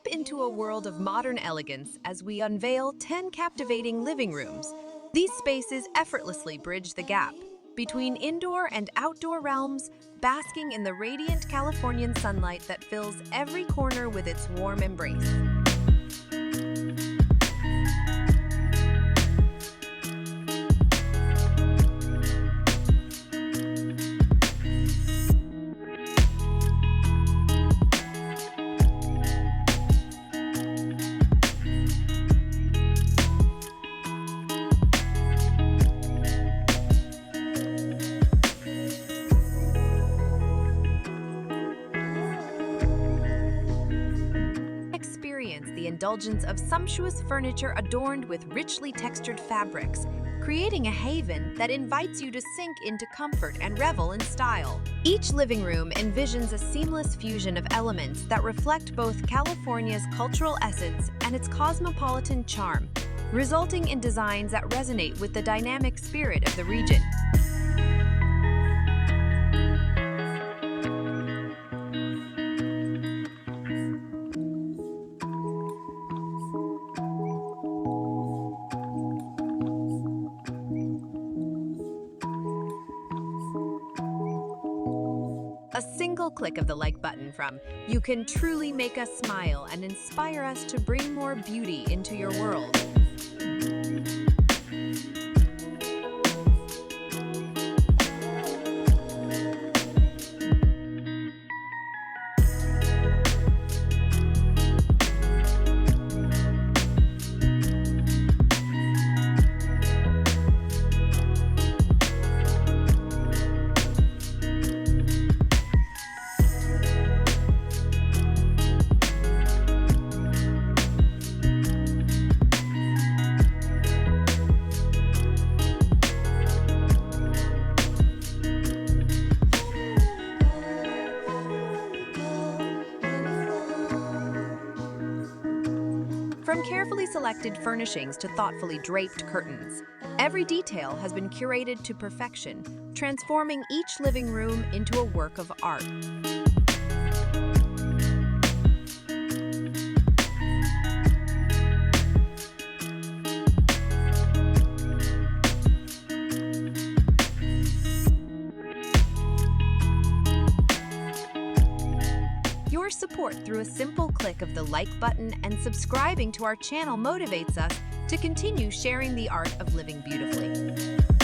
Step into a world of modern elegance as we unveil 10 captivating living rooms. These spaces effortlessly bridge the gap between indoor and outdoor realms, basking in the radiant Californian sunlight that fills every corner with its warm embrace. Experience the indulgence of sumptuous furniture adorned with richly textured fabrics, creating a haven that invites you to sink into comfort and revel in style. Each living room envisions a seamless fusion of elements that reflect both California's cultural essence and its cosmopolitan charm, resulting in designs that resonate with the dynamic spirit of the region. A single click of the like button from You can truly make us smile and inspire us to bring more beauty into your world. From carefully selected furnishings to thoughtfully draped curtains, every detail has been curated to perfection, transforming each living room into a work of art. Your support through a simple click of the like button and subscribing to our channel motivates us to continue sharing the art of living beautifully.